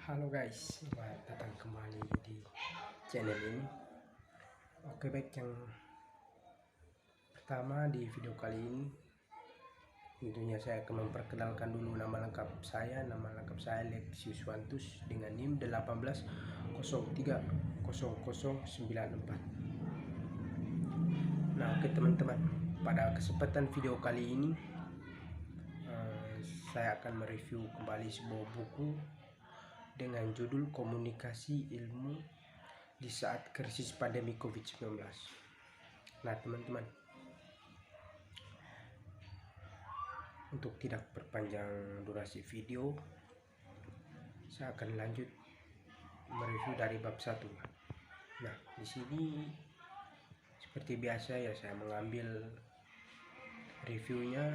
Halo guys, selamat datang kembali di channel ini. Oke baik, yang pertama di video kali ini tentunya saya akan memperkenalkan dulu nama lengkap saya. Nama lengkap saya Lexius Wantus dengan NIM 1803009094. Nah oke teman-teman, pada kesempatan video kali ini saya akan mereview kembali sebuah buku dengan judul Komunikasi Ilmu di Saat Krisis Pandemi COVID-19. Nah teman-teman, untuk tidak perpanjang durasi video, saya akan lanjut mereview dari bab 1. Nah, di sini seperti biasa ya, saya mengambil reviewnya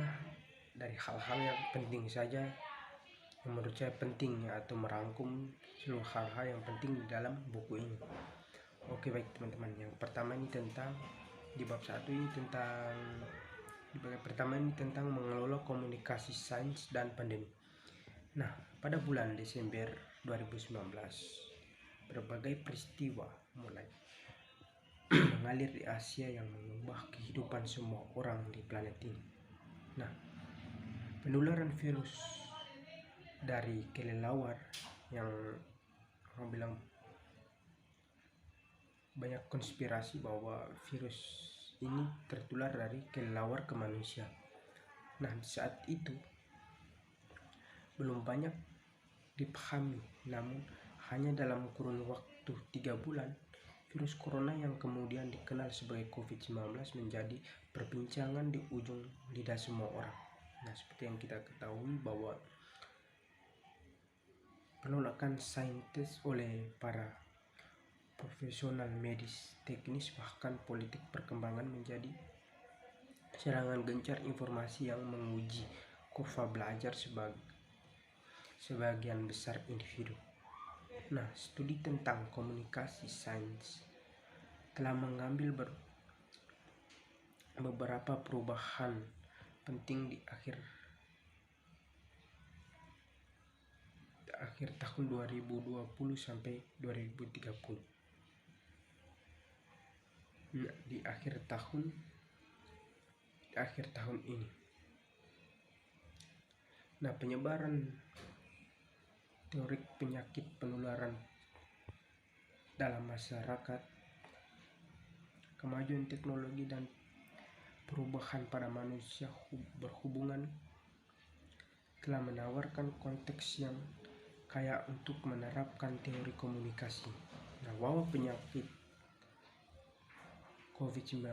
dari hal-hal yang penting saja, yang menurut saya penting ya, atau merangkum seluruh hal-hal yang penting di dalam buku ini. Oke baik teman-teman, yang pertama ini tentang di bab 1 ini tentang di bagian pertama ini tentang mengelola komunikasi sains dan pandemi. Nah, pada bulan Desember 2019, berbagai peristiwa mulai mengalir di Asia yang mengubah kehidupan semua orang di planet ini. Nah, penularan virus dari kelelawar yang orang bilang banyak konspirasi bahwa virus ini tertular dari kelelawar ke manusia. Nah, di saat itu belum banyak dipahami, namun hanya dalam kurun waktu 3 bulan, virus corona yang kemudian dikenal sebagai COVID-19 menjadi perbincangan di ujung lidah semua orang. Nah, seperti yang kita ketahui bahwa penolakan saintis oleh para profesional medis, teknis, bahkan politik perkembangan menjadi serangan gencar informasi yang menguji kurva belajar sebagian besar individu. Nah, studi tentang komunikasi sains telah mengambil beberapa perubahan penting di akhir tahun 2020 sampai 2030. Nah, di akhir tahun ini. Nah, penyebaran teori penyakit penularan dalam masyarakat, kemajuan teknologi dan perubahan pada manusia berhubungan telah menawarkan konteks yang kaya untuk menerapkan teori komunikasi. Nah, wabah penyakit COVID-19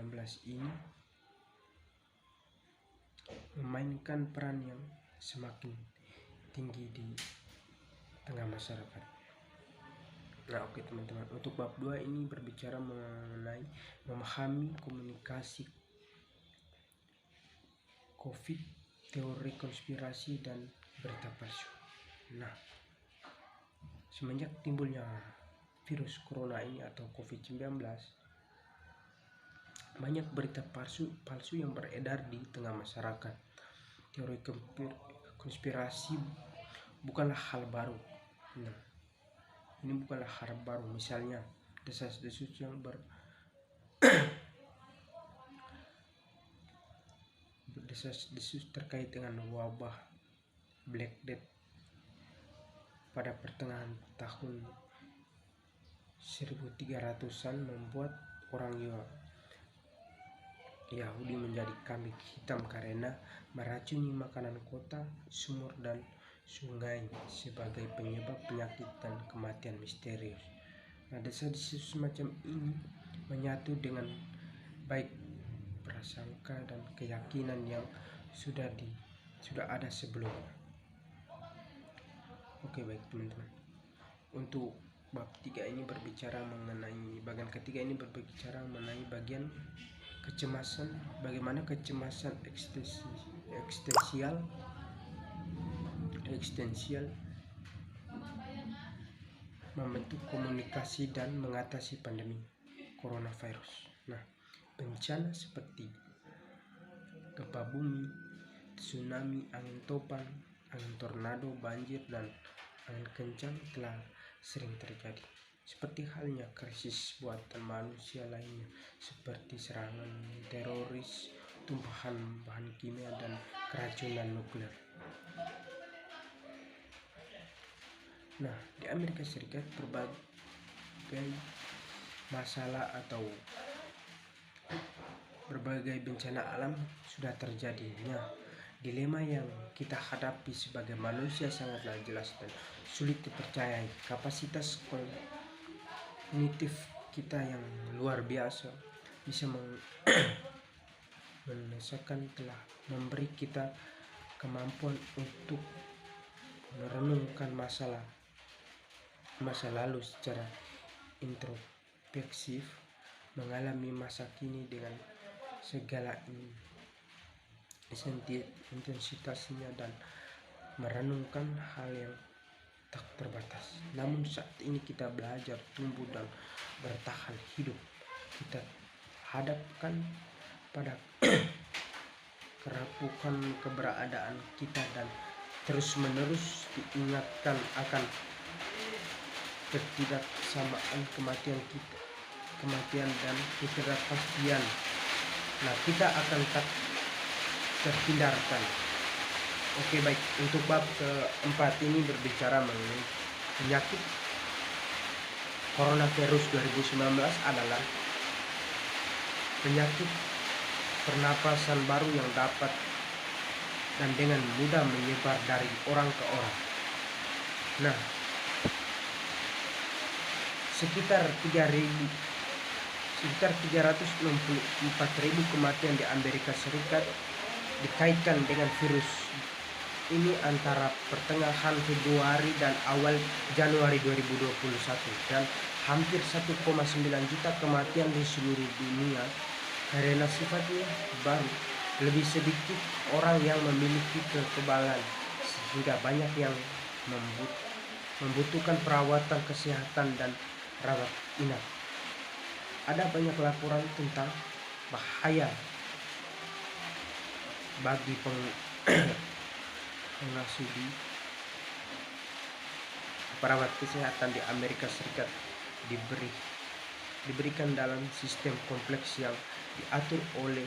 ini memainkan peran yang semakin tinggi di tengah masyarakat. Nah, oke teman-teman, untuk bab 2 ini berbicara mengenai memahami komunikasi COVID, teori konspirasi dan berita palsu. Nah, semenjak timbulnya virus corona ini atau COVID-19, banyak berita palsu yang beredar di tengah masyarakat. Teori konspirasi bukanlah hal baru. Nah, ini bukanlah hal baru. Misalnya desas-desus yang desas-desus terkait dengan wabah Black Death pada pertengahan tahun 1300-an membuat orang Yahudi menjadi kambing hitam karena meracuni makanan kota, sumur dan sungai sebagai penyebab penyakit dan kematian misterius. Nah, desas-desus semacam ini menyatu dengan baik prasangka dan keyakinan yang sudah ada sebelumnya. Oke baik teman-teman, untuk bab 3 ini berbicara mengenai bagian ketiga ini berbicara mengenai bagian kecemasan, bagaimana kecemasan eksistensial membentuk komunikasi dan mengatasi pandemi coronavirus. Nah, bencana seperti gempa bumi, tsunami, angin topan, angin tornado, banjir dan angin kencang telah sering terjadi, seperti halnya krisis buatan manusia lainnya seperti serangan teroris, tumpahan bahan kimia, dan keracunan nuklir. Nah, di Amerika Serikat berbagai masalah atau berbagai bencana alam sudah terjadinya. Dilema yang kita hadapi sebagai manusia sangatlah jelas dan sulit dipercayai. Kapasitas kognitif kita yang luar biasa bisa menesakan telah memberi kita kemampuan untuk merenungkan masa lalu secara introspektif, mengalami masa kini dengan segala intensitasnya, dan merenungkan hal yang tak terbatas. Namun saat ini kita belajar tumbuh dan bertahan hidup. Kita hadapkan pada kerapuhan keberadaan kita dan terus-menerus diingatkan akan ketidaksamaan kematian dan ketidakpastian. Nah, kita akan tak terhindarkan. Oke, baik. Untuk bab keempat ini berbicara mengenai penyakit coronavirus 2019 adalah penyakit pernapasan baru yang dapat dan dengan mudah menyebar dari orang ke orang. Nah, sekitar 364.000 kematian di Amerika Serikat dikaitkan dengan virus ini antara pertengahan Februari dan awal Januari 2021, dan hampir 1,9 juta kematian di seluruh dunia karena sifatnya baru. Lebih sedikit orang yang memiliki kekebalan sehingga banyak yang membutuhkan perawatan kesehatan dan rawat inap. Ada banyak laporan tentang bahaya bagi pengasuh di perawat kesehatan di Amerika Serikat diberikan dalam sistem kompleks yang diatur oleh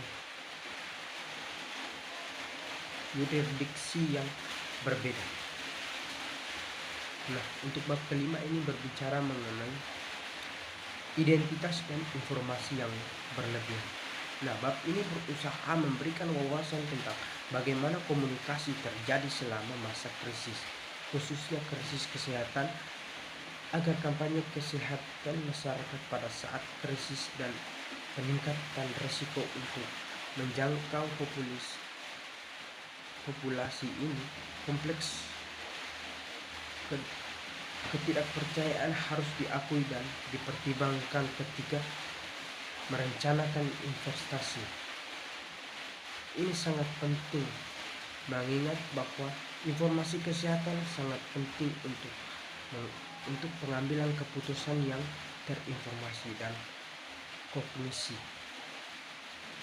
yurisdiksi yang berbeda. Nah, untuk bab kelima ini berbicara mengenai identitas dan informasi yang berlebihan. Nah, bab ini berusaha memberikan wawasan tentang bagaimana komunikasi terjadi selama masa krisis, khususnya krisis kesehatan, agar kampanye kesehatan masyarakat pada saat krisis dan peningkatan risiko untuk menjangkau populasi ini kompleks. Ketidakpercayaan harus diakui dan dipertimbangkan ketika merencanakan investasi. Ini sangat penting mengingat bahwa informasi kesehatan sangat penting untuk pengambilan keputusan yang terinformasi dan kognisi.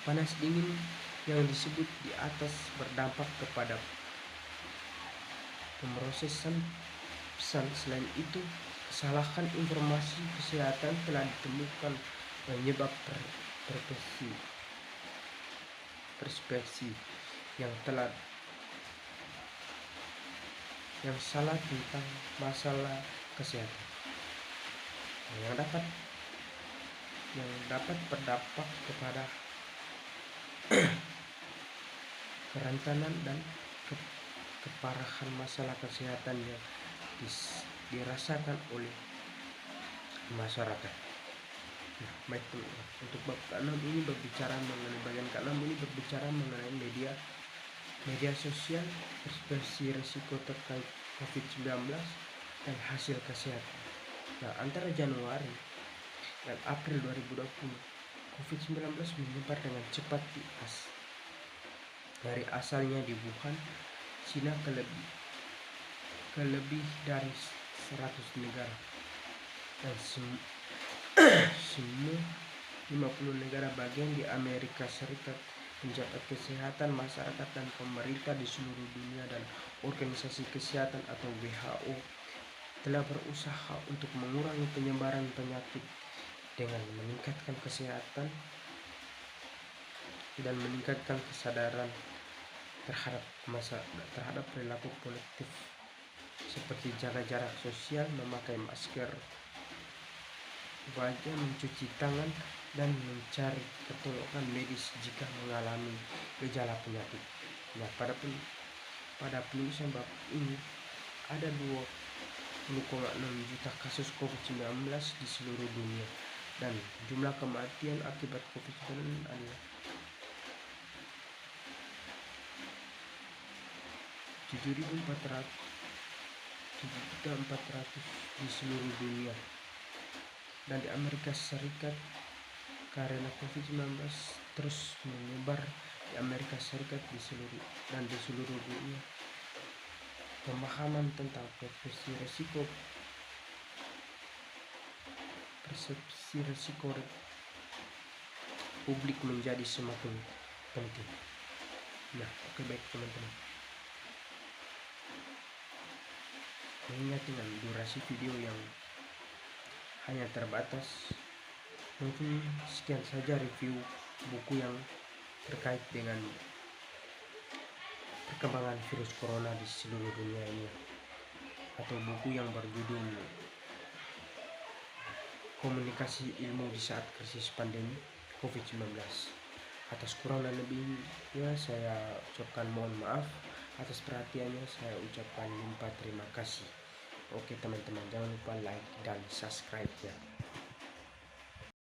Panas dingin yang disebut di atas berdampak kepada pemrosesan pesan. Selain itu, kesalahan informasi kesehatan telah ditemukan menyebab persepsi yang salah tentang masalah kesehatan yang dapat berdampak kepada kerentanan dan keparahan masalah kesehatan yang dirasakan oleh masyarakat. Nah, baik, untuk bab ke-6 ini berbicara mengenai bagian ke-6 ini berbicara mengenai media sosial, persepsi risiko terkait COVID-19 dan hasil kesehatan. Nah, antara Januari dan April 2020, COVID-19 menyebar dengan cepat dari asalnya di Wuhan, Cina ke lebih dari 100 negara dan semua 50 negara bagian di Amerika Serikat. Penjabat kesehatan masyarakat dan pemerintah di seluruh dunia dan organisasi kesehatan atau WHO telah berusaha untuk mengurangi penyebaran penyakit dengan meningkatkan kesehatan dan meningkatkan kesadaran terhadap perilaku kolektif seperti jaga jarak sosial, memakai masker, wajah, mencuci tangan, dan mencari pertolongan medis jika mengalami gejala penyakit. Nah, pada penulisan bab ini ada 20,6 juta kasus COVID-19 di seluruh dunia dan jumlah kematian akibat COVID-19 adalah 7.400 di seluruh dunia. Dan di Amerika Serikat, karena COVID-19 terus menyebar di Amerika Serikat di seluruh dunia, pemahaman tentang persepsi risiko publik menjadi semakin penting. Nah, oke, baik teman-teman. Mengingat dengan durasi video yang hanya terbatas, mungkin sekian saja review buku yang terkait dengan perkembangan virus corona di seluruh dunia ini, atau buku yang berjudul Komunikasi Ilmu di Saat Krisis Pandemi COVID-19. Atas kurang dan lebihnya saya ucapkan mohon maaf. Atas perhatiannya saya ucapkan limpah terima kasih. Oke teman-teman, jangan lupa like dan subscribe ya.